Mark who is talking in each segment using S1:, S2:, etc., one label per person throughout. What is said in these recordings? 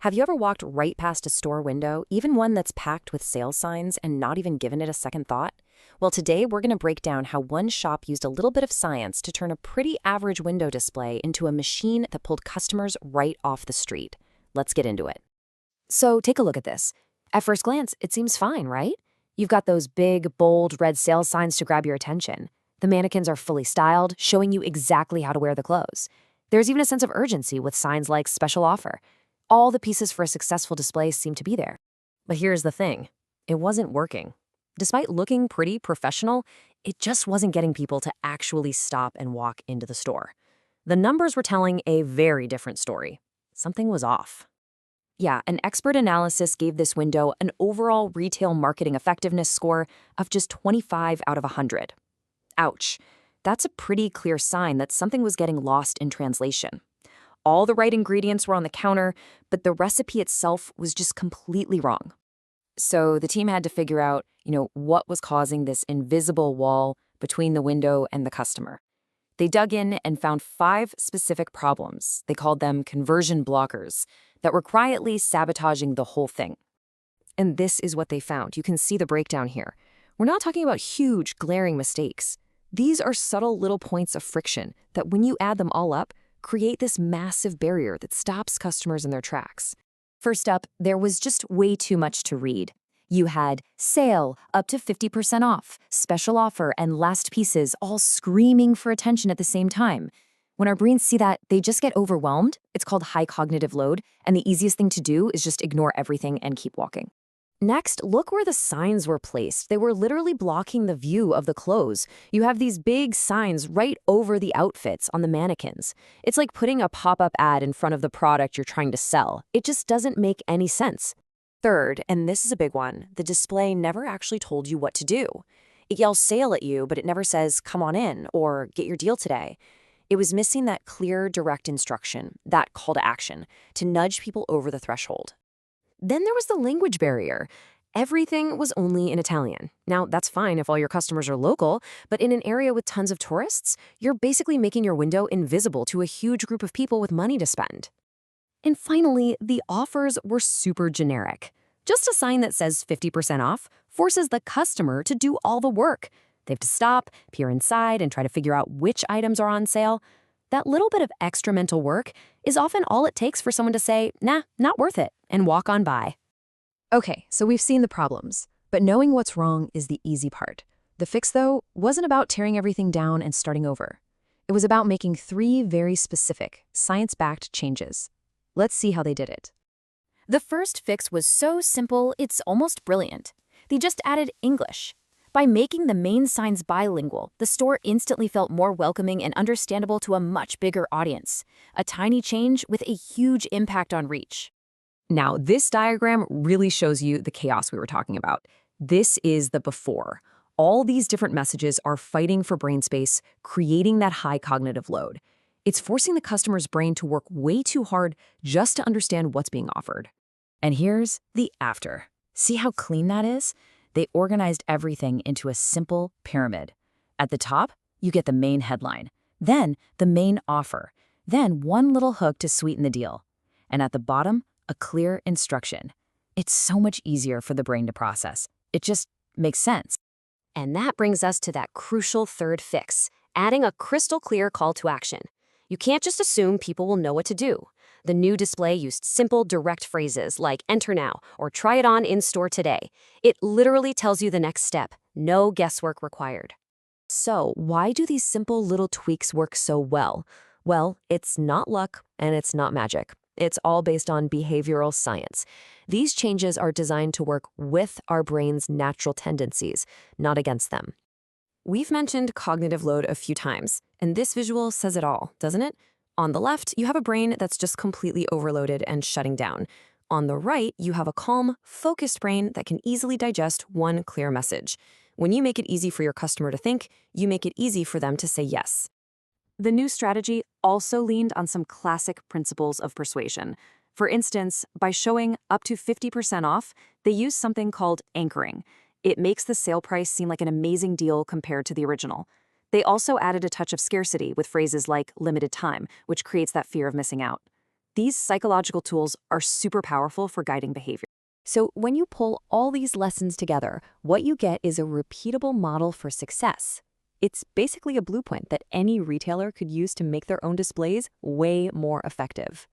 S1: Have you ever walked right past a store window, even one that's packed with sales signs, and not even given it a second thought? Well, today we're going to break down how one shop used a little bit of science to turn a pretty average window display into a machine that pulled customers right off the street. Let's get into it. So take a look at this. At first glance, it seems fine, right? You've got those big, bold red sales signs to grab your attention. The mannequins are fully styled, showing you exactly how to wear the clothes. There's even a sense of urgency with signs like special offer. All the pieces for a successful display seem to be there. But here's the thing. It wasn't working. Despite looking pretty professional, it just wasn't getting people to actually stop and walk into the store. The numbers were telling a very different story. Something was off. Yeah, an expert analysis gave this window an overall retail marketing effectiveness score of just 25 out of 100. Ouch. That's a pretty clear sign that something was getting lost in translation. All the right ingredients were on the counter, but the recipe itself was just completely wrong. So the team had to figure out, what was causing this invisible wall between the window and the customer. They dug in and found 5 specific problems. They called them conversion blockers that were quietly sabotaging the whole thing. And this is what they found. You can see the breakdown here. We're not talking about huge, glaring mistakes. These are subtle little points of friction that, when you add them all up, create this massive barrier that stops customers in their tracks. First up, there was just way too much to read. You had sale, up to 50% off, special offer, and last pieces all screaming for attention at the same time. When our brains see that, they just get overwhelmed. It's called high cognitive load, and the easiest thing to do is just ignore everything and keep walking. Next, look where the signs were placed. They were literally blocking the view of the clothes. You have these big signs right over the outfits on the mannequins. It's like putting a pop-up ad in front of the product you're trying to sell. It just doesn't make any sense. Third, and this is a big one, the display never actually told you what to do. It yells sale at you, but it never says, come on in, or get your deal today. It was missing that clear, direct instruction, that call to action, to nudge people over the threshold. Then there was the language barrier. Everything was only in Italian. Now, that's fine if all your customers are local, but in an area with tons of tourists, you're basically making your window invisible to a huge group of people with money to spend. And finally, the offers were super generic. Just a sign that says 50% off forces the customer to do all the work. They have to stop, peer inside, and try to figure out which items are on sale. That little bit of extra mental work is often all it takes for someone to say, nah, not worth it, and walk on by. Okay, so we've seen the problems, but knowing what's wrong is the easy part. The fix, though, wasn't about tearing everything down and starting over. It was about making 3 very specific, science-backed changes. Let's see how they did it. The first fix was so simple, it's almost brilliant. They just added English. By making the main signs bilingual, the store instantly felt more welcoming and understandable to a much bigger audience. A tiny change with a huge impact on reach. Now, this diagram really shows you the chaos we were talking about. This is the before. All these different messages are fighting for brain space, creating that high cognitive load. It's forcing the customer's brain to work way too hard just to understand what's being offered. And here's the after. See how clean that is? They organized everything into a simple pyramid. At the top, you get the main headline, then the main offer, then one little hook to sweeten the deal. And at the bottom, a clear instruction. It's so much easier for the brain to process. It just makes sense. And that brings us to that crucial third fix, adding a crystal clear call to action. You can't just assume people will know what to do. The new display used simple, direct phrases like enter now or try it on in store today. It literally tells you the next step, no guesswork required. So why do these simple little tweaks work so well? Well, it's not luck and it's not magic. It's all based on behavioral science. These changes are designed to work with our brain's natural tendencies, not against them. We've mentioned cognitive load a few times, and this visual says it all, doesn't it? On the left, you have a brain that's just completely overloaded and shutting down. On the right, you have a calm, focused brain that can easily digest one clear message. When you make it easy for your customer to think, you make it easy for them to say yes. The new strategy also leaned on some classic principles of persuasion. For instance, by showing up to 50% off, they used something called anchoring. It makes the sale price seem like an amazing deal compared to the original. They also added a touch of scarcity with phrases like limited time, which creates that fear of missing out. These psychological tools are super powerful for guiding behavior. So when you pull all these lessons together, what you get is a repeatable model for success. It's basically a blueprint that any retailer could use to make their own displays way more effective.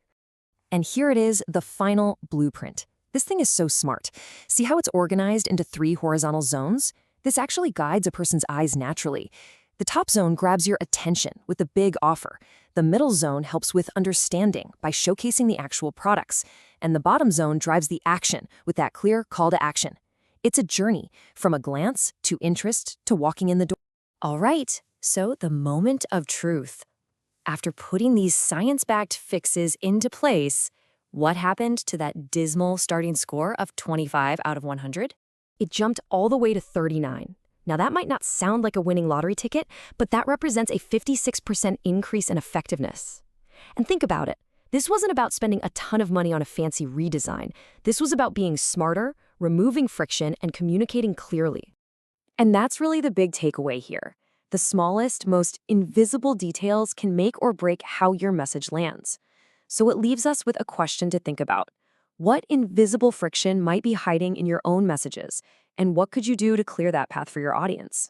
S1: And here it is, the final blueprint. This thing is so smart. See how it's organized into 3 horizontal zones? This actually guides a person's eyes naturally. The top zone grabs your attention with a big offer. The middle zone helps with understanding by showcasing the actual products. And the bottom zone drives the action with that clear call to action. It's a journey from a glance to interest to walking in the door. All right, so the moment of truth. After putting these science-backed fixes into place, what happened to that dismal starting score of 25 out of 100? It jumped all the way to 39. Now that might not sound like a winning lottery ticket, but that represents a 56% increase in effectiveness. And think about it. This wasn't about spending a ton of money on a fancy redesign. This was about being smarter, removing friction, and communicating clearly. And that's really the big takeaway here. The smallest, most invisible details can make or break how your message lands. So it leaves us with a question to think about. What invisible friction might be hiding in your own messages, and what could you do to clear that path for your audience?